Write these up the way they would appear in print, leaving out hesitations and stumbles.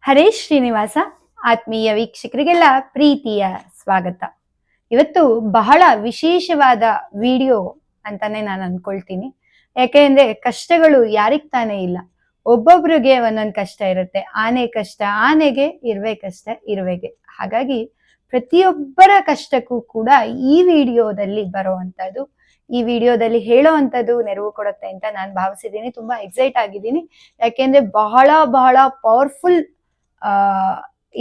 ಹರೇಶ್ ಶ್ರೀನಿವಾಸ ಆತ್ಮೀಯ ವೀಕ್ಷಕರಿಗೆಲ್ಲ ಪ್ರೀತಿಯ ಸ್ವಾಗತ. ಇವತ್ತು ಬಹಳ ವಿಶೇಷವಾದ ವಿಡಿಯೋ ಅಂತಾನೆ ನಾನು ಅನ್ಕೊಳ್ತೀನಿ. ಯಾಕೆಂದ್ರೆ ಕಷ್ಟಗಳು ಯಾರಿಗ್ ತಾನೇ ಇಲ್ಲ, ಒಬ್ಬೊಬ್ರಿಗೆ ಒಂದೊಂದು ಕಷ್ಟ ಇರುತ್ತೆ. ಆನೆ ಕಷ್ಟ ಆನೆಗೆ, ಇರುವೆ ಕಷ್ಟ ಇರುವೆಗೆ. ಹಾಗಾಗಿ ಪ್ರತಿಯೊಬ್ಬರ ಕಷ್ಟಕ್ಕೂ ಕೂಡ ಈ ವಿಡಿಯೋದಲ್ಲಿ ಬರುವಂತದ್ದು, ಈ ವಿಡಿಯೋದಲ್ಲಿ ಹೇಳೋ ಅಂತದ್ದು ನೆರವು ಕೊಡುತ್ತೆ ಅಂತ ನಾನು ಭಾವಿಸಿದ್ದೀನಿ. ತುಂಬಾ ಎಕ್ಸೈಟ್ ಆಗಿದ್ದೀನಿ. ಯಾಕೆಂದ್ರೆ ಬಹಳ ಬಹಳ ಪವರ್ಫುಲ್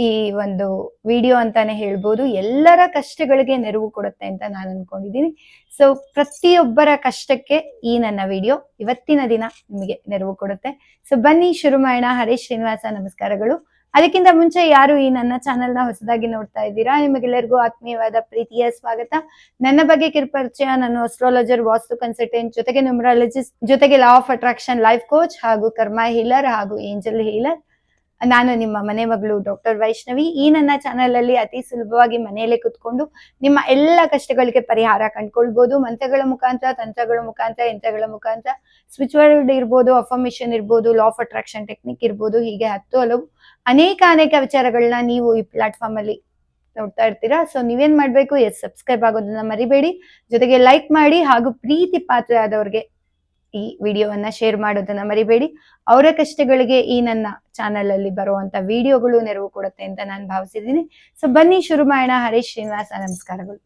ಈ ಒಂದು ವಿಡಿಯೋ ಅಂತಾನೆ ಹೇಳ್ಬೋದು. ಎಲ್ಲರ ಕಷ್ಟಗಳಿಗೆ ನೆರವು ಕೊಡುತ್ತೆ ಅಂತ ನಾನು ಅನ್ಕೊಂಡಿದ್ದೀನಿ. ಸೊ ಪ್ರತಿಯೊಬ್ಬರ ಕಷ್ಟಕ್ಕೆ ಈ ನನ್ನ ವಿಡಿಯೋ ಇವತ್ತಿನ ದಿನ ನಿಮಗೆ ನೆರವು ಕೊಡುತ್ತೆ. ಸೊ ಬನ್ನಿ ಶುರು ಮಾಡೋಣ. ಹರೇಶ್ ಶ್ರೀನಿವಾಸ ನಮಸ್ಕಾರಗಳು. ಅದಕ್ಕಿಂತ ಮುಂಚೆ ಯಾರು ಈ ನನ್ನ ಚಾನೆಲ್ ನ ಹೊಸದಾಗಿ ನೋಡ್ತಾ ಇದ್ದೀರಾ, ನಿಮಗೆಲ್ಲರಿಗೂ ಆತ್ಮೀಯವಾದ ಪ್ರೀತಿಯ ಸ್ವಾಗತ. ನನ್ನ ಬಗ್ಗೆ ಕಿರುಪರಿಚಯ: ನಾನು ಅಸ್ಟ್ರಾಲಜರ್, ವಾಸ್ತು ಕನ್ಸಲ್ಟೆಂಟ್, ಜೊತೆಗೆ ನ್ಯೂಮರಾಲಜಿಸ್ಟ್, ಜೊತೆಗೆ law of attraction life coach ಹಾಗೂ ಕರ್ಮ ಹೀಲರ್ ಹಾಗೂ ಏಂಜಲ್ ಹೀಲರ್. ನಾನು ನಿಮ್ಮ ಮನೆ ಮಗಳು ಡಾಕ್ಟರ್ ವೈಷ್ಣವಿ. ಈ ನನ್ನ ಚಾನೆಲ್ ಅಲ್ಲಿ ಅತಿ ಸುಲಭವಾಗಿ ಮನೆಯಲ್ಲೇ ಕುತ್ಕೊಂಡು ನಿಮ್ಮ ಎಲ್ಲ ಕಷ್ಟಗಳಿಗೆ ಪರಿಹಾರ ಕಂಡುಕೊಳ್ಬಹುದು. ಮಂತ್ರಗಳ ಮುಖಾಂತರ, ತಂತ್ರಗಳ ಮುಖಾಂತರ, ಯಂತ್ರಗಳ ಮುಖಾಂತರ, ಸ್ಪಿರಿಚುವಲ್ ಇರ್ಬೋದು, ಅಫರ್ಮೇಷನ್ ಇರ್ಬೋದು, ಲಾ ಆಫ್ ಅಟ್ರಾಕ್ಷನ್ ಟೆಕ್ನಿಕ್ ಇರ್ಬೋದು, ಹೀಗೆ ಹಲವು ಅನೇಕ ವಿಚಾರಗಳನ್ನ ನೀವು ಈ ಪ್ಲಾಟ್ಫಾರ್ಮ್ ಅಲ್ಲಿ ನೋಡ್ತಾ ಇರ್ತೀರಾ. ಸೊ ನೀವೇನ್ ಮಾಡ್ಬೇಕು, ಸಬ್ಸ್ಕ್ರೈಬ್ ಆಗೋದನ್ನ ಮರಿಬೇಡಿ. ಜೊತೆಗೆ ಲೈಕ್ ಮಾಡಿ ಹಾಗೂ ಪ್ರೀತಿ ಪಾತ್ರ ಆದವ್ರಿಗೆ ಈ ವಿಡಿಯೋವನ್ನ ಶೇರ್ ಮಾಡೋದನ್ನ ಮರಿಬೇಡಿ. ಅವರ ಕಷ್ಟಗಳಿಗೆ ಈ ನನ್ನ ಚಾನೆಲ್ ಅಲ್ಲಿ ಬರುವಂತ ವಿಡಿಯೋಗಳು ನೆರವು ಕೊಡುತ್ತೆ ಅಂತ ನಾನು ಭಾವಿಸಿದ್ದೀನಿ. ಸೊ ಬನ್ನಿ ಶುರು ಮಾಡೋಣ. ಹರೇಶ್ ಶ್ರೀನಿವಾಸ ನಮಸ್ಕಾರಗಳು.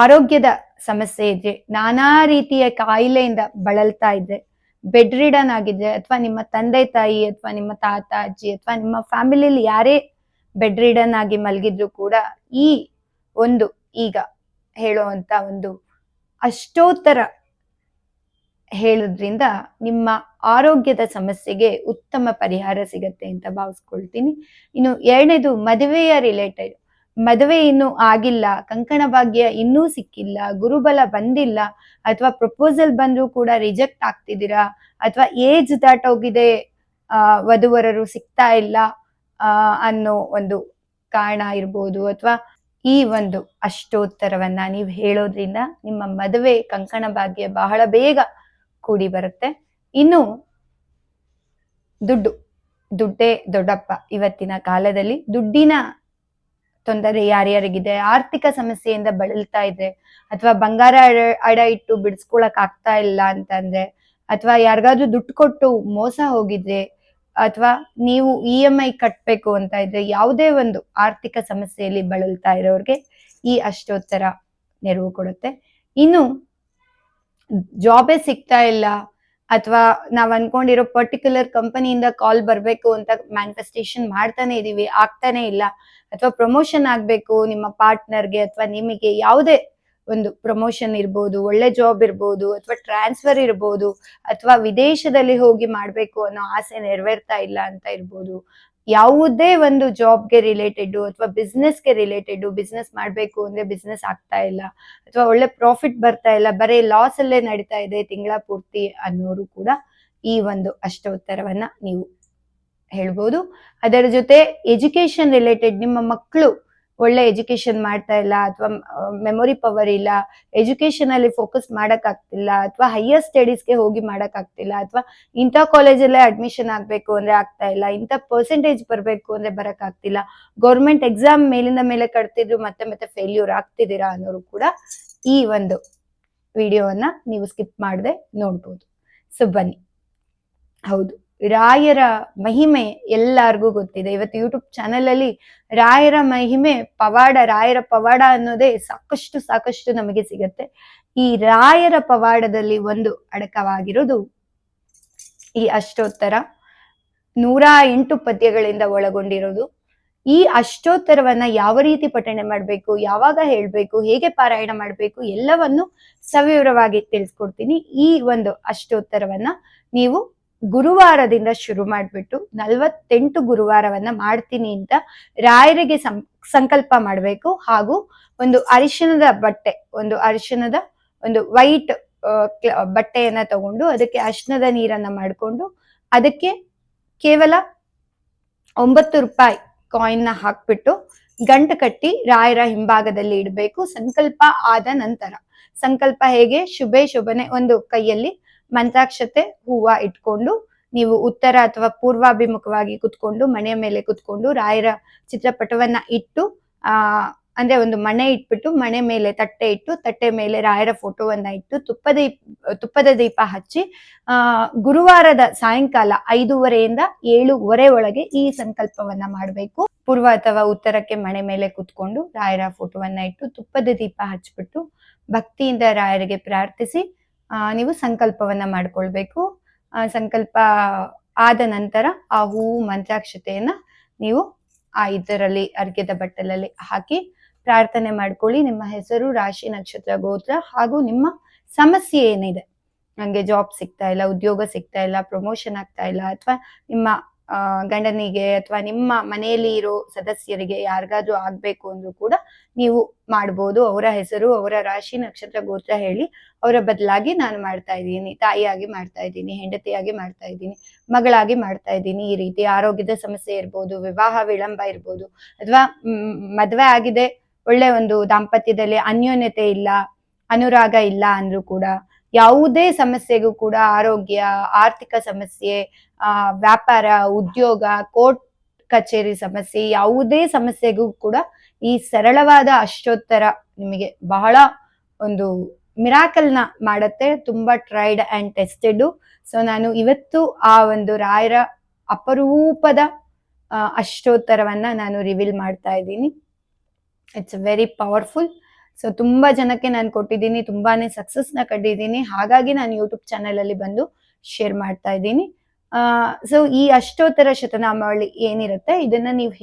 ಆರೋಗ್ಯದ ಸಮಸ್ಯೆ ಇದ್ರೆ, ನಾನಾ ರೀತಿಯ ಕಾಯಿಲೆಯಿಂದ ಬಳಲ್ತಾ ಇದ್ರೆ, ಬೆಡ್ ರಿಡನ್ ಆಗಿದ್ರೆ, ಅಥವಾ ನಿಮ್ಮ ತಂದೆ ತಾಯಿ ಅಥವಾ ನಿಮ್ಮ ತಾತ ಅಜ್ಜಿ ಅಥವಾ ನಿಮ್ಮ ಫ್ಯಾಮಿಲಿಯಲ್ಲಿ ಯಾರೇ ಬೆಡ್ ರಿಡನ್ ಆಗಿ ಮಲಗಿದ್ರು ಕೂಡ ಈ ಒಂದು ಈಗ ಹೇಳುವಂತ ಒಂದು ಅಷ್ಟೋತ್ತರ ಹೇಳೋದ್ರಿಂದ ನಿಮ್ಮ ಆರೋಗ್ಯದ ಸಮಸ್ಯೆಗೆ ಉತ್ತಮ ಪರಿಹಾರ ಸಿಗತ್ತೆ ಅಂತ ಭಾವಿಸ್ಕೊಳ್ತೀನಿ. ಇನ್ನು ಎರಡನೇದು ಮದುವೆಯ ರಿಲೇಟೆಡ್. ಮದುವೆ ಇನ್ನೂ ಆಗಿಲ್ಲ, ಕಂಕಣ ಭಾಗ್ಯ ಇನ್ನೂ ಸಿಕ್ಕಿಲ್ಲ, ಗುರುಬಲ ಬಂದಿಲ್ಲ, ಅಥವಾ ಪ್ರಪೋಸಲ್ ಬಂದ್ರು ಕೂಡ ರಿಜೆಕ್ಟ್ ಆಗ್ತಿದ್ದೀರಾ, ಅಥವಾ ಏಜ್ ದಾಟೋಗಿದೆ, ವಧುವರರು ಸಿಗ್ತಾ ಇಲ್ಲ ಅನ್ನೋ ಒಂದು ಕಾರಣ ಇರ್ಬೋದು, ಅಥವಾ ಈ ಒಂದು ಅಷ್ಟೋತ್ತರವನ್ನ ನೀವು ಹೇಳೋದ್ರಿಂದ ನಿಮ್ಮ ಮದುವೆ ಕಂಕಣ ಭಾಗ್ಯ ಬಹಳ ಬೇಗ ಕೂಡಿ ಬರುತ್ತೆ. ಇನ್ನು ದುಡ್ಡೇ ದೊಡ್ಡಪ್ಪ. ಇವತ್ತಿನ ಕಾಲದಲ್ಲಿ ದುಡ್ಡಿನ ತೊಂದರೆ ಯಾರ್ಯಾರಿಗಿದೆ, ಆರ್ಥಿಕ ಸಮಸ್ಯೆಯಿಂದ ಬಳಲ್ತಾ ಇದೆ, ಅಥವಾ ಬಂಗಾರ ಅಡ ಇಟ್ಟು ಬಿಡಿಸ್ಕೊಳಕ್ ಆಗ್ತಾ ಇಲ್ಲ ಅಂತಂದ್ರೆ, ಅಥವಾ ಯಾರಿಗಾದ್ರೂ ದುಡ್ಡು ಕೊಟ್ಟು ಮೋಸ ಹೋಗಿದ್ರೆ, ಅಥವಾ ನೀವು EMI ಕಟ್ಬೇಕು ಅಂತ ಇದ್ರೆ, ಯಾವುದೇ ಒಂದು ಆರ್ಥಿಕ ಸಮಸ್ಯೆಯಲ್ಲಿ ಬಳಲ್ತಾ ಇರೋರ್ಗೆ ಈ ಅಷ್ಟೋತ್ತರ ನೆರವು ಕೊಡುತ್ತೆ. ಇನ್ನು ಜಾಬೇ ಸಿಗ್ತಾ ಇಲ್ಲ, ಅಥವಾ ನಾವ್ ಅನ್ಕೊಂಡಿರೋ ಪರ್ಟಿಕ್ಯುಲರ್ ಕಂಪನಿಯಿಂದ ಕಾಲ್ ಬರ್ಬೇಕು ಅಂತ ಮ್ಯಾನಿಫೆಸ್ಟೇಷನ್ ಮಾಡ್ತಾನೆ ಇದೀವಿ, ಆಗ್ತಾನೆ ಇಲ್ಲ, ಅಥವಾ ಪ್ರಮೋಷನ್ ಆಗ್ಬೇಕು ನಿಮ್ಮ ಪಾರ್ಟ್ನರ್ಗೆ ಅಥವಾ ನಿಮಗೆ, ಯಾವುದೇ ಒಂದು ಪ್ರಮೋಷನ್ ಇರ್ಬೋದು, ಒಳ್ಳೆ ಜಾಬ್ ಇರ್ಬೋದು, ಅಥವಾ ಟ್ರಾನ್ಸ್ಫರ್ ಇರ್ಬೋದು, ಅಥವಾ ವಿದೇಶದಲ್ಲಿ ಹೋಗಿ ಮಾಡ್ಬೇಕು ಅನ್ನೋ ಆಸೆ ನೆರವೇರ್ತಾ ಇಲ್ಲ ಅಂತ ಇರ್ಬೋದು, ಯಾವುದೇ ಒಂದು ಜಾಬ್ಗೆ ರಿಲೇಟೆಡ್ ಅಥವಾ ಬಿಸ್ನೆಸ್ಗೆ ರಿಲೇಟೆಡ್, ಬಿಸ್ನೆಸ್ ಮಾಡ್ಬೇಕು ಅಂದ್ರೆ ಬಿಸ್ನೆಸ್ ಆಗ್ತಾ ಇಲ್ಲ, ಅಥವಾ ಒಳ್ಳೆ ಪ್ರಾಫಿಟ್ ಬರ್ತಾ ಇಲ್ಲ, ಬರೀ ಲಾಸ್ ಅಲ್ಲೇ ನಡೀತಾ ಇದೆ ತಿಂಗಳ ಪೂರ್ತಿ ಅನ್ನೋರು ಕೂಡ ಈ ಒಂದು ಅಷ್ಟೋತ್ತರವನ್ನ ನೀವು ಹೇಳ್ಬೋದು. ಅದರ ಜೊತೆ ಎಜುಕೇಶನ್ ರಿಲೇಟೆಡ್, ನಿಮ್ಮ ಮಕ್ಕಳು ಒಳ್ಳೆ ಎಜುಕೇಶನ್ ಮಾಡ್ತಾ ಇಲ್ಲ, ಅಥವಾ ಮೆಮೊರಿ ಪವರ್ ಇಲ್ಲ, ಎಜುಕೇಶನ್ ಅಲ್ಲಿ ಫೋಕಸ್ ಮಾಡಕ್ ಆಗ್ತಿಲ್ಲ, ಅಥವಾ ಹೈಯರ್ ಸ್ಟಡೀಸ್ಗೆ ಹೋಗಿ ಮಾಡಕ್ ಆಗ್ತಿಲ್ಲ, ಅಥವಾ ಇಂಥ ಕಾಲೇಜಲ್ಲೇ ಅಡ್ಮಿಷನ್ ಆಗ್ಬೇಕು ಅಂದ್ರೆ ಆಗ್ತಾ ಇಲ್ಲ, ಇಂಥ ಪರ್ಸೆಂಟೇಜ್ ಬರ್ಬೇಕು ಅಂದ್ರೆ ಬರಕ್ ಆಗ್ತಿಲ್ಲ, ಗೌರ್ಮೆಂಟ್ ಎಕ್ಸಾಮ್ ಮೇಲಿಂದ ಮೇಲೆ ಕಟ್ತಿದ್ರು ಮತ್ತೆ ಫೇಲ್ಯೂರ್ ಆಗ್ತಿದ್ದೀರಾ ಅನ್ನೋರು ಕೂಡ ಈ ಒಂದು ವಿಡಿಯೋವನ್ನ ನೀವು ಸ್ಕಿಪ್ ಮಾಡದೆ ನೋಡ್ಬೋದು. ಸೊ ಬನ್ನಿ. ಹೌದು, ರಾಯರ ಮಹಿಮೆ ಎಲ್ಲಾರ್ಗೂ ಗೊತ್ತಿದೆ. ಇವತ್ತು ಯೂಟ್ಯೂಬ್ ಚಾನೆಲ್ ಅಲ್ಲಿ ರಾಯರ ಮಹಿಮೆ, ರಾಯರ ಪವಾಡ ಅನ್ನೋದೇ ಸಾಕಷ್ಟು ನಮಗೆ ಸಿಗತ್ತೆ. ಈ ರಾಯರ ಪವಾಡದಲ್ಲಿ ಒಂದು ಅಡಕವಾಗಿರೋದು ಈ ಅಷ್ಟೋತ್ತರ. 108 ಪದ್ಯಗಳಿಂದ ಒಳಗೊಂಡಿರೋದು. ಈ ಅಷ್ಟೋತ್ತರವನ್ನ ಯಾವ ರೀತಿ ಪಠಣೆ ಮಾಡ್ಬೇಕು, ಯಾವಾಗ ಹೇಳ್ಬೇಕು, ಹೇಗೆ ಪಾರಾಯಣ ಮಾಡ್ಬೇಕು, ಎಲ್ಲವನ್ನು ಸವಿವರವಾಗಿ ತಿಳಿಸ್ಕೊಡ್ತೀನಿ. ಈ ಒಂದು ಅಷ್ಟೋತ್ತರವನ್ನ ನೀವು ಗುರುವಾರದಿಂದ ಶುರು ಮಾಡ್ಬಿಟ್ಟು 48 ಗುರುವಾರವನ್ನ ಮಾಡ್ತೀನಿ ಅಂತ ರಾಯರಿಗೆ ಸಂಕಲ್ಪ ಮಾಡ್ಬೇಕು. ಹಾಗೂ ಒಂದು ಅರಿಶಿಣದ ಬಟ್ಟೆ, ಒಂದು ವೈಟ್ ಬಟ್ಟೆಯನ್ನ ತಗೊಂಡು ಅದಕ್ಕೆ ಅರಿಶಿಣದ ನೀರನ್ನ ಮಾಡ್ಕೊಂಡು ಅದಕ್ಕೆ ಕೇವಲ 9 ರೂಪಾಯಿ ಕಾಯಿನ್ ನ ಹಾಕ್ಬಿಟ್ಟು ಗಂಟು ಕಟ್ಟಿ ರಾಯರ ಹಿಂಭಾಗದಲ್ಲಿ ಇಡಬೇಕು. ಸಂಕಲ್ಪ ಆದ ನಂತರ ಸಂಕಲ್ಪ ಹೇಗೆ, ಶುಭನೆ ಒಂದು ಕೈಯಲ್ಲಿ ಮಂತ್ರಾಕ್ಷತೆ ಹೂವ ಇಟ್ಕೊಂಡು ನೀವು ಉತ್ತರ ಅಥವಾ ಪೂರ್ವಾಭಿಮುಖವಾಗಿ ಕುತ್ಕೊಂಡು ಮನೆಯ ಮೇಲೆ ಕುತ್ಕೊಂಡು ರಾಯರ ಚಿತ್ರಪಟವನ್ನ ಇಟ್ಟು ಅಂದ್ರೆ ಒಂದು ಮಣೆ ಇಟ್ಬಿಟ್ಟು ಮಣೆ ಮೇಲೆ ತಟ್ಟೆ ಇಟ್ಟು ತಟ್ಟೆ ಮೇಲೆ ರಾಯರ ಫೋಟೋವನ್ನ ಇಟ್ಟು ತುಪ್ಪದ ದೀಪ ಹಚ್ಚಿ ಗುರುವಾರದ ಸಾಯಂಕಾಲ 5:30 7:15 ಒಳಗೆ ಈ ಸಂಕಲ್ಪವನ್ನ ಮಾಡಬೇಕು. ಪೂರ್ವ ಅಥವಾ ಉತ್ತರಕ್ಕೆ ಮಣೆ ಮೇಲೆ ಕುತ್ಕೊಂಡು ರಾಯರ ಫೋಟೋವನ್ನ ಇಟ್ಟು ತುಪ್ಪದ ದೀಪ ಹಚ್ಬಿಟ್ಟು ಭಕ್ತಿಯಿಂದ ರಾಯರಿಗೆ ಪ್ರಾರ್ಥಿಸಿ ನೀವು ಸಂಕಲ್ಪವನ್ನ ಮಾಡ್ಕೊಳ್ಬೇಕು. ಸಂಕಲ್ಪ ಆದ ನಂತರ ಆ ಹೂವು ಮಂತ್ರಾಕ್ಷತೆಯನ್ನ ನೀವು ಇದರಲ್ಲಿ ಅರ್ಘ್ಯದ ಬಟ್ಟಲಲ್ಲಿ ಹಾಕಿ ಪ್ರಾರ್ಥನೆ ಮಾಡ್ಕೊಳ್ಳಿ. ನಿಮ್ಮ ಹೆಸರು, ರಾಶಿ, ನಕ್ಷತ್ರ, ಗೋತ್ರ ಹಾಗೂ ನಿಮ್ಮ ಸಮಸ್ಯೆ ಏನಿದೆ, ನಂಗೆ ಜಾಬ್ ಸಿಗ್ತಾ ಇಲ್ಲ, ಉದ್ಯೋಗ ಸಿಗ್ತಾ ಇಲ್ಲ, ಪ್ರಮೋಷನ್ ಆಗ್ತಾ ಇಲ್ಲ, ಅಥವಾ ನಿಮ್ಮ ಗಂಡನಿಗೆ ಅಥವಾ ನಿಮ್ಮ ಮನೆಯಲ್ಲಿ ಇರೋ ಸದಸ್ಯರಿಗೆ ಯಾರಿಗಾದ್ರೂ ಆಗ್ಬೇಕು ಅಂದ್ರೂ ಕೂಡ ನೀವು ಮಾಡ್ಬೋದು. ಅವರ ಹೆಸರು, ಅವರ ರಾಶಿ, ನಕ್ಷತ್ರ, ಗೋತ್ರ ಹೇಳಿ ಅವರ ಬದಲಾಗಿ ನಾನು ಮಾಡ್ತಾ ಇದ್ದೀನಿ, ತಾಯಿಯಾಗಿ ಮಾಡ್ತಾ ಇದ್ದೀನಿ, ಹೆಂಡತಿಯಾಗಿ ಮಾಡ್ತಾ ಇದ್ದೀನಿ, ಮಗಳಾಗಿ ಮಾಡ್ತಾ ಇದ್ದೀನಿ. ಈ ರೀತಿ ಆರೋಗ್ಯದ ಸಮಸ್ಯೆ ಇರ್ಬೋದು, ವಿವಾಹ ವಿಳಂಬ ಇರ್ಬೋದು, ಅಥವಾ ಮದ್ವೆ ಆಗಿದೆ, ಒಳ್ಳೆ ಒಂದು ದಾಂಪತ್ಯದಲ್ಲಿ ಅನ್ಯೋನ್ಯತೆ ಇಲ್ಲ, ಅನುರಾಗ ಇಲ್ಲ ಅಂದ್ರೂ ಕೂಡ, ಯಾವುದೇ ಸಮಸ್ಯೆಗೂ ಕೂಡ, ಆರೋಗ್ಯ, ಆರ್ಥಿಕ ಸಮಸ್ಯೆ, ವ್ಯಾಪಾರ, ಉದ್ಯೋಗ, ಕೋರ್ಟ್ ಕಚೇರಿ ಸಮಸ್ಯೆ, ಯಾವುದೇ ಸಮಸ್ಯೆಗೂ ಕೂಡ ಈ ಸರಳವಾದ ಅಷ್ಟೋತ್ತರ ನಿಮಗೆ ಬಹಳ ಒಂದು ಮಿರಾಕಲ್ನ ಮಾಡತ್ತೆ. ತುಂಬಾ ಟ್ರೈಡ್ ಅಂಡ್ ಟೆಸ್ಟೆಡ್. ಸೊ ನಾನು ಇವತ್ತು ಆ ಒಂದು ರಾಯರ ಅಪರೂಪದ ಅಷ್ಟೋತ್ತರವನ್ನ ನಾನು ರಿವೀಲ್ ಮಾಡ್ತಾ ಇದ್ದೀನಿ. It's very powerful. ಸೊ ತುಂಬಾ ಜನಕ್ಕೆ ನಾನು ಕೊಟ್ಟಿದ್ದೀನಿ, ತುಂಬಾನೇ ಸಕ್ಸಸ್ನ ಕಂಡಿದ್ದೀನಿ. ಹಾಗಾಗಿ ನಾನು ಯೂಟ್ಯೂಬ್ ಚಾನೆಲ್ ಅಲ್ಲಿ ಬಂದು ಶೇರ್ ಮಾಡ್ತಾ ಇದ್ದೀನಿ. ಸೊ ಈ ಅಷ್ಟೋತ್ತರ ಶತನಾಮಾವಳಿ ಏನಿರುತ್ತೆ, ಇದನ್ನ ನೀವು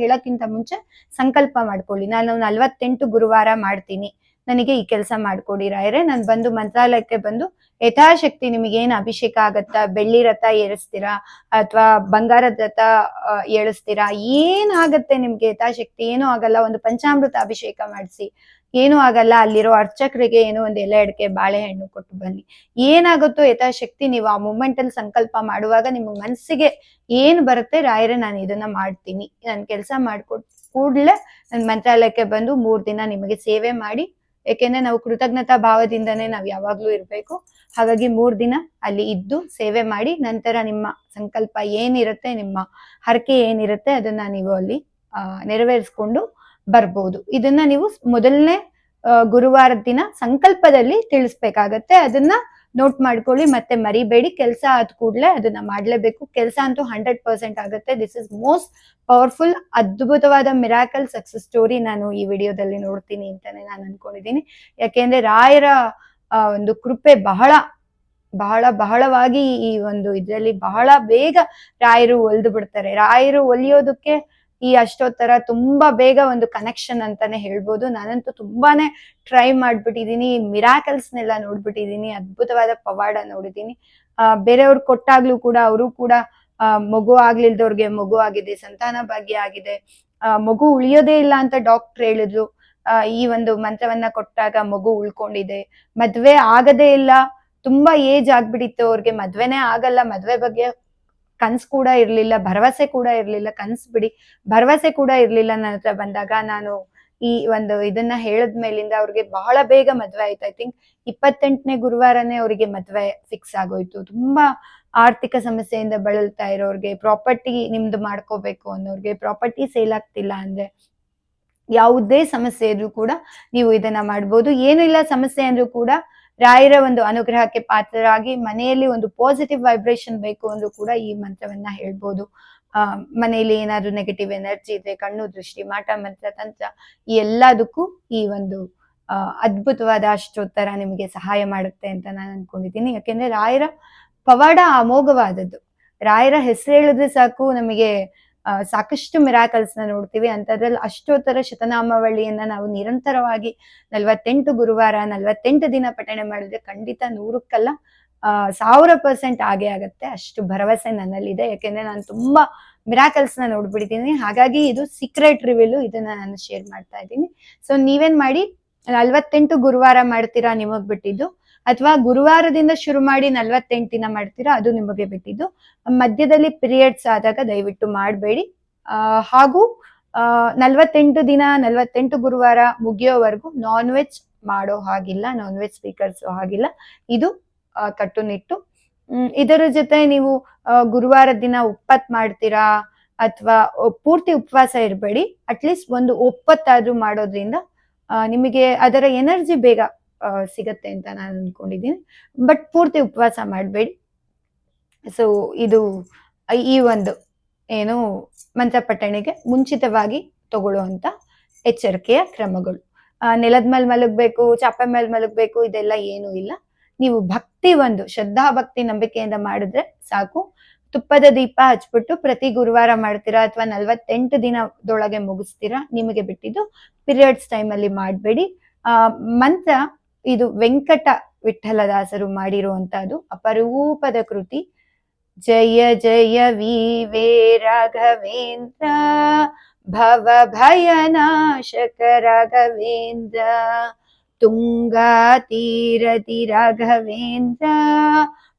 ಹೇಳಕ್ಕಿಂತ ಮುಂಚೆ ಸಂಕಲ್ಪ ಮಾಡ್ಕೊಳ್ಳಿ. ನಾನು 48 ಗುರುವಾರ ಮಾಡ್ತೀನಿ, ನನಗೆ ಈ ಕೆಲಸ ಮಾಡ್ಕೊಡಿ ರಾಯರೇ. ನಾನು ಬಂದು ಮಂತ್ರಾಲಯಕ್ಕೆ ಬಂದು ಯಥಾಶಕ್ತಿ ನಿಮಗೇನು ಅಭಿಷೇಕ ಆಗತ್ತಾ, ಬೆಳ್ಳಿ ರಥ ಏರಿಸ್ತೀರಾ ಅಥವಾ ಬಂಗಾರದ ರಥ ಏಳಿಸ್ತೀರಾ, ಏನಾಗತ್ತೆ ನಿಮ್ಗೆ ಯಥಾಶಕ್ತಿ, ಏನೂ ಆಗಲ್ಲ. ಒಂದು ಪಂಚಾಮೃತ ಅಭಿಷೇಕ ಮಾಡಿಸಿ, ಏನೂ ಆಗಲ್ಲ. ಅಲ್ಲಿರೋ ಅರ್ಚಕರಿಗೆ ಏನೋ ಒಂದು ಎಲೆ ಅಡಿಕೆ ಬಾಳೆಹಣ್ಣು ಕೊಟ್ಟು ಬನ್ನಿ. ಏನಾಗುತ್ತೋ ಯಥಾಶಕ್ತಿ ನೀವು ಆ ಮೂಮೆಂಟ್ ಅಲ್ಲಿ ಸಂಕಲ್ಪ ಮಾಡುವಾಗ ನಿಮ್ಮ ಮನಸ್ಸಿಗೆ ಏನ್ ಬರುತ್ತೆ, ರಾಯರೇ ನಾನು ಇದನ್ನ ಮಾಡ್ತೀನಿ, ನಾನು ಕೆಲಸ ಮಾಡ್ಕೊಟ್ ಕೂಡ್ಲೆ ನನ್ನ ಮಂತ್ರಾಲಯಕ್ಕೆ ಬಂದು 3 ದಿನ ನಿಮಗೆ ಸೇವೆ ಮಾಡಿ. ಯಾಕೆಂದ್ರೆ ನಾವು ಕೃತಜ್ಞತಾ ಭಾವದಿಂದನೇ ನಾವು ಯಾವಾಗ್ಲೂ ಇರ್ಬೇಕು. ಹಾಗಾಗಿ 3 ದಿನ ಅಲ್ಲಿ ಇದ್ದು ಸೇವೆ ಮಾಡಿ, ನಂತರ ನಿಮ್ಮ ಸಂಕಲ್ಪ ಏನಿರುತ್ತೆ, ನಿಮ್ಮ ಹರಕೆ ಏನಿರುತ್ತೆ ಅದನ್ನ ನೀವು ಅಲ್ಲಿ ನೆರವೇರಿಸ್ಕೊಂಡು ಬರ್ಬೋದು. ಇದನ್ನ ನೀವು ಮೊದಲನೇ ಗುರುವಾರದ ದಿನ ಸಂಕಲ್ಪದಲ್ಲಿ ತಿಳಿಸ್ಬೇಕಾಗತ್ತೆ. ಅದನ್ನ ನೋಟ್ ಮಾಡ್ಕೊಳ್ಳಿ, ಮತ್ತೆ ಮರಿಬೇಡಿ. ಕೆಲಸ ಆದ ಕೂಡ್ಲೆ ಅದನ್ನ ಮಾಡ್ಲೇಬೇಕು. ಕೆಲಸ ಅಂತೂ 100% ಆಗುತ್ತೆ. ದಿಸ್ ಇಸ್ ಮೋಸ್ಟ್ ಪವರ್ಫುಲ್, ಅದ್ಭುತವಾದ ಮಿರಾಕಲ್ ಸಕ್ಸಸ್ ಸ್ಟೋರಿ ನಾನು ಈ ವಿಡಿಯೋದಲ್ಲಿ ನೋಡ್ತೀನಿ ಅಂತಾನೆ ನಾನು ಅನ್ಕೊಂಡಿದ್ದೀನಿ. ಯಾಕೆಂದ್ರೆ ರಾಯರ ಒಂದು ಕೃಪೆ ಬಹಳವಾಗಿ ಈ ಒಂದು ಇದ್ರಲ್ಲಿ ಬಹಳ ಬೇಗ ರಾಯರು ಒಲ್ದು ಬಿಡ್ತಾರೆ. ರಾಯರು ಒಲಿಯೋದಕ್ಕೆ ಈ ಅಷ್ಟೋತ್ತರ ತುಂಬಾ ಬೇಗ ಒಂದು ಕನೆಕ್ಷನ್ ಅಂತಾನೆ ಹೇಳ್ಬೋದು. ನಾನಂತೂ ತುಂಬಾನೇ ಟ್ರೈ ಮಾಡ್ಬಿಟ್ಟಿದೀನಿ, ಮಿರಾಕಲ್ಸ್ನೆಲ್ಲ ನೋಡ್ಬಿಟ್ಟಿದೀನಿ, ಅದ್ಭುತವಾದ ಪವಾಡ ನೋಡಿದೀನಿ. ಬೇರೆಯವ್ರು ಕೊಟ್ಟಾಗ್ಲೂ ಕೂಡ ಅವರು ಕೂಡ ಮಗು ಆಗ್ಲಿಲ್ದವ್ರಿಗೆ ಮಗು ಆಗಿದೆ, ಸಂತಾನ ಭಾಗ್ಯ ಆಗಿದೆ, ಮಗು ಉಳಿಯೋದೇ ಇಲ್ಲ ಅಂತ ಡಾಕ್ಟರ್ ಹೇಳಿದ್ರು. ಈ ಒಂದು ಮಂತ್ರವನ್ನ ಕೊಟ್ಟಾಗ ಮಗು ಉಳ್ಕೊಂಡಿದೆ. ಮದ್ವೆ ಆಗದೇ ಇಲ್ಲ, ತುಂಬಾ ಏಜ್ ಆಗ್ಬಿಟ್ಟಿತ್ತು ಅವ್ರಿಗೆ, ಮದ್ವೆನೇ ಆಗಲ್ಲ, ಮದ್ವೆ ಬಗ್ಗೆ ಕನ್ಸ್ ಕೂಡ ಇರ್ಲಿಲ್ಲ, ಭರವಸೆ ಕೂಡ ಇರ್ಲಿಲ್ಲ, ಕನ್ಸ್ ಬಿಡಿ ಭರವಸೆ ಕೂಡ ಇರ್ಲಿಲ್ಲ. ನನ್ನ ಹತ್ರ ಬಂದಾಗ ನಾನು ಈ ಒಂದು ಇದನ್ನ ಹೇಳದ್ ಮೇಲಿಂದ ಅವ್ರಿಗೆ ಬಹಳ ಬೇಗ ಮದ್ವೆ ಆಯ್ತು. ಐ ಥಿಂಕ್ 28ನೇ ಗುರುವಾರನೇ ಅವರಿಗೆ ಮದ್ವೆ ಫಿಕ್ಸ್ ಆಗೋಯ್ತು. ತುಂಬಾ ಆರ್ಥಿಕ ಸಮಸ್ಯೆಯಿಂದ ಬಳಲ್ತಾ ಇರೋರ್ಗೆ, ಪ್ರಾಪರ್ಟಿ ನಿಮ್ದು ಮಾಡ್ಕೋಬೇಕು ಅನ್ನೋರ್ಗೆ, ಪ್ರಾಪರ್ಟಿ ಸೇಲ್ ಆಗ್ತಿಲ್ಲ ಅಂದ್ರೆ, ಯಾವುದೇ ಸಮಸ್ಯೆ ಇದ್ರೂ ಕೂಡ ನೀವು ಇದನ್ನ ಮಾಡ್ಬೋದು. ಏನು ಇಲ್ಲ ಸಮಸ್ಯೆ ಅಂದ್ರೂ ಕೂಡ ರಾಯರ ಒಂದು ಅನುಗ್ರಹಕ್ಕೆ ಪಾತ್ರರಾಗಿ ಮನೆಯಲ್ಲಿ ಒಂದು ಪಾಸಿಟಿವ್ ವೈಬ್ರೇಷನ್ ಬೇಕು ಅಂದ್ರೂ ಕೂಡ ಈ ಮಂತ್ರವನ್ನ ಹೇಳ್ಬೋದು. ಮನೆಯಲ್ಲಿ ಏನಾದ್ರು ನೆಗೆಟಿವ್ ಎನರ್ಜಿ ಇದ್ರೆ, ಕಣ್ಣು ದೃಷ್ಟಿ, ಮಾಟ ಮಂತ್ರ, ತಂತ್ರ, ಈ ಎಲ್ಲದಕ್ಕೂ ಈ ಒಂದು ಅದ್ಭುತವಾದ ಅಷ್ಟೋತ್ತರ ನಿಮಗೆ ಸಹಾಯ ಮಾಡುತ್ತೆ ಅಂತ ನಾನು ಅನ್ಕೊಂಡಿದ್ದೀನಿ. ಯಾಕೆಂದ್ರೆ ರಾಯರ ಪವಾಡ ಅಮೋಘವಾದದ್ದು. ರಾಯರ ಹೆಸರು ಹೇಳಿದ್ರೆ ಸಾಕು ನಮಗೆ ಸಾಕಷ್ಟು ಮಿರಾಕಲ್ಸ್ ನ ನೋಡ್ತೀವಿ. ಅಂತದ್ರಲ್ಲಿ ಅಷ್ಟೋತ್ತರ ಶತನಾಮಾವಳಿಯನ್ನ ನಾವು ನಿರಂತರವಾಗಿ 48 ಗುರುವಾರ 48 ದಿನ ಪಠಣೆ ಮಾಡಿದ್ರೆ ಖಂಡಿತ 100ಕ್ಕಲ್ಲ 1000% ಆಗೇ ಆಗತ್ತೆ. ಅಷ್ಟು ಭರವಸೆ ನನ್ನಲ್ಲಿದೆ. ಯಾಕೆಂದ್ರೆ ನಾನು ತುಂಬಾ ಮಿರಾಕಲ್ಸ್ ನ ನೋಡ್ಬಿಟ್ಟಿದ್ದೀನಿ. ಹಾಗಾಗಿ ಇದು ಸೀಕ್ರೆಟ್ ರಿವೀಲ್, ಇದನ್ನ ನಾನು ಶೇರ್ ಮಾಡ್ತಾ ಇದ್ದೀನಿ. ಸೊ ನೀವೇನ್ ಮಾಡಿ, 48 ಗುರುವಾರ ಮಾಡ್ತೀರಾ ನಿಮಗ್ ಬಿಟ್ಟಿದ್ದು, ಅಥವಾ ಗುರುವಾರದಿಂದ ಶುರು ಮಾಡಿ 48 ದಿನ ಮಾಡ್ತೀರಾ ಅದು ನಿಮಗೆ ಬಿಟ್ಟಿದ್ದು. ಮಧ್ಯದಲ್ಲಿ ಪೀರಿಯಡ್ಸ್ ಆದಾಗ ದಯವಿಟ್ಟು ಮಾಡಬೇಡಿ. ಹಾಗೂ 48 ಗುರುವಾರ ಮುಗಿಯೋವರೆಗೂ ನಾನ್ ವೆಜ್ ಮಾಡೋ ಹಾಗಿಲ್ಲ, ನಾನ್ ವೆಜ್ ಸ್ವೀಕರಿಸೋ ಹಾಗಿಲ್ಲ. ಇದು ಕಟ್ಟುನಿಟ್ಟು. ಇದರ ಜೊತೆ ನೀವು ಗುರುವಾರದ ದಿನ ಒಪ್ಪತ್ ಮಾಡ್ತೀರಾ ಅಥವಾ ಪೂರ್ತಿ ಉಪವಾಸ ಇರಬೇಡಿ. ಅಟ್ಲೀಸ್ಟ್ ಒಂದು ಒಪ್ಪತ್ತಾದ್ರೂ ಮಾಡೋದ್ರಿಂದ ನಿಮಗೆ ಅದರ ಎನರ್ಜಿ ಬೇಗ ಸಿಗತ್ತೆ ಅಂತ ನಾನು ಅನ್ಕೊಂಡಿದ್ದೀನಿ. ಬಟ್ ಪೂರ್ತಿ ಉಪವಾಸ ಮಾಡಬೇಡಿ. ಸೊ ಇದು ಈ ಒಂದು ಏನು ಮಂತ್ರ ಪಠಣೆಗೆ ಮುಂಚಿತವಾಗಿ ತಗೊಳ್ಳುವಂತ ಎಚ್ಚರಿಕೆಯ ಕ್ರಮಗಳು. ನೆಲದ ಮೇಲೆ ಮಲಗಬೇಕು, ಚಾಪೆ ಮೇಲೆ ಮಲಗಬೇಕು, ಇದೆಲ್ಲ ಏನೂ ಇಲ್ಲ. ನೀವು ಒಂದು ಶ್ರದ್ಧಾ ಭಕ್ತಿ ನಂಬಿಕೆಯಿಂದ ಮಾಡಿದ್ರೆ ಸಾಕು. ತುಪ್ಪದ ದೀಪ ಹಚ್ಬಿಟ್ಟು ಪ್ರತಿ ಗುರುವಾರ ಮಾಡ್ತೀರಾ ಅಥವಾ 48 ದಿನದೊಳಗೆ ಮುಗಿಸ್ತೀರಾ, ನಿಮಗೆ ಬಿಟ್ಟಿದ್ದು. ಪೀರಿಯಡ್ಸ್ ಟೈಮಲ್ಲಿ ಮಾಡಬೇಡಿ. ಮಂತ್ರ ಇದು ವೆಂಕಟ ವಿಠಲದಾಸರು ಮಾಡಿರುವಂತಹದ್ದು ಅಪರೂಪದ ಕೃತಿ. ಜಯ ಜಯ ವೀವೇ ರಾಘವೇಂದ್ರ ಭವ ಭಯನಾಶಕ ರಾಘವೇಂದ್ರ ತುಂಗಾ ತೀರತಿ ರಾಘವೇಂದ್ರ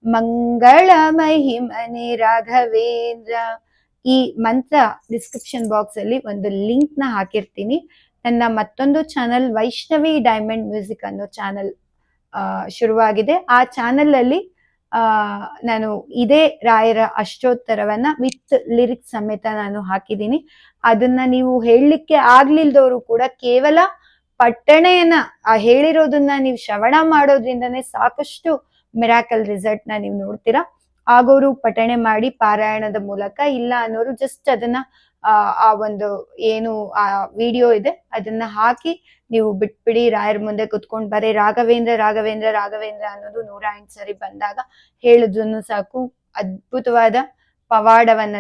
ಮಂಗಳ ಮಹಿಮನೆ ರಾಘವೇಂದ್ರ. ಈ ಮಂತ್ರ ಡಿಸ್ಕ್ರಿಪ್ಷನ್ ಬಾಕ್ಸ್ ಅಲ್ಲಿ ಒಂದು ಲಿಂಕ್ ನ ಹಾಕಿರ್ತೀನಿ. ನನ್ನ ಮತ್ತೊಂದು ಚಾನಲ್ ವೈಷ್ಣವಿ ಡೈಮಂಡ್ ಮ್ಯೂಸಿಕ್ ಅನ್ನೋ ಚಾನಲ್ ಶುರುವಾಗಿದೆ. ಆ ಚಾನಲ್ ಅಲ್ಲಿ ನಾನು ಇದೇ ರಾಯರ ಅಷ್ಟೋತ್ತರವನ್ನ ವಿತ್ ಲಿರಿಕ್ಸ್ ಸಮೇತ ನಾನು ಹಾಕಿದ್ದೀನಿ. ಅದನ್ನ ನೀವು ಹೇಳಲಿಕ್ಕೆ ಆಗ್ಲಿಲ್ದವರು ಕೂಡ ಕೇವಲ ಪಠಣೆಯನ್ನ ಹೇಳಿರೋದನ್ನ ನೀವು ಶ್ರವಣ ಮಾಡೋದ್ರಿಂದನೇ ಸಾಕಷ್ಟು ಮಿರಾಕಲ್ ರಿಸಲ್ಟ್ ನ ನೀವು ನೋಡ್ತೀರಾ. ಆಗೋರು ಪಠಣೆ ಮಾಡಿ ಪಾರಾಯಣದ ಮೂಲಕ, ಇಲ್ಲ ಅನ್ನೋರು ಜಸ್ಟ್ ಅದನ್ನ ಆ ಒಂದು ಏನು ಆ ವಿಡಿಯೋ ಇದೆ ಅದನ್ನ ಹಾಕಿ ನೀವು ಬಿಟ್ಬಿಡಿ. ರಾಯರ ಮುಂದೆ ಕುತ್ಕೊಂಡು ಬರೀ ರಾಘವೇಂದ್ರ ರಾಘವೇಂದ್ರ ರಾಘವೇಂದ್ರ ಅನ್ನೋದು 108 ಸರಿ ಬಂದಾಗ ಹೇಳಿದ್ರೂ ಸಾಕು, ಅದ್ಭುತವಾದ ಪವಾಡವನ್ನ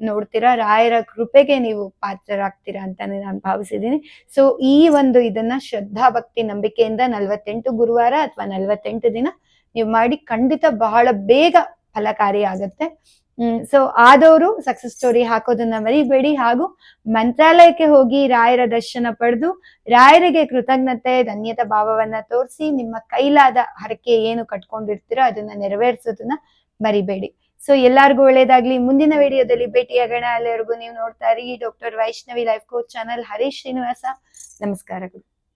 ನೋಡ್ತೀರಾ. ರಾಯರ ಕೃಪೆಗೆ ನೀವು ಪಾತ್ರರಾಗ್ತೀರಾ ಅಂತಾನೆ ನಾನು ಭಾವಿಸಿದ್ದೀನಿ. ಸೊ ಈ ಒಂದು ಇದನ್ನ ಶ್ರದ್ಧಾ ಭಕ್ತಿ ನಂಬಿಕೆಯಿಂದ 48 ಗುರುವಾರ ಅಥವಾ 48 ದಿನ ನೀವು ಮಾಡಿ, ಖಂಡಿತ ಬಹಳ ಬೇಗ ಫಲಕಾರಿ ಆಗತ್ತೆ. ಸೊ ಆದವರು ಸಕ್ಸಸ್ ಸ್ಟೋರಿ ಹಾಕೋದನ್ನ ಮರಿಬೇಡಿ. ಹಾಗೂ ಮಂತ್ರಾಲಯಕ್ಕೆ ಹೋಗಿ ರಾಯರ ದರ್ಶನ ಪಡೆದು ರಾಯರಿಗೆ ಕೃತಜ್ಞತೆ ಧನ್ಯತಾ ಭಾವವನ್ನ ತೋರಿಸಿ ನಿಮ್ಮ ಕೈಲಾದ ಹರಕೆ ಏನು ಕಟ್ಕೊಂಡಿರ್ತೀರೋ ಅದನ್ನ ನೆರವೇರಿಸೋದನ್ನ ಮರಿಬೇಡಿ. ಸೊ ಎಲ್ಲಾರ್ಗು ಒಳ್ಳೇದಾಗ್ಲಿ. ಮುಂದಿನ ವಿಡಿಯೋದಲ್ಲಿ ಭೇಟಿಯಾಗೋಣ. ಅಲ್ಲಿವರೆಗೂ ನೀವು ನೋಡ್ತಾ ಇರಿ doctor Vaishnavi life coach channel. Harish Srinivasa. ನಮಸ್ಕಾರಗಳು.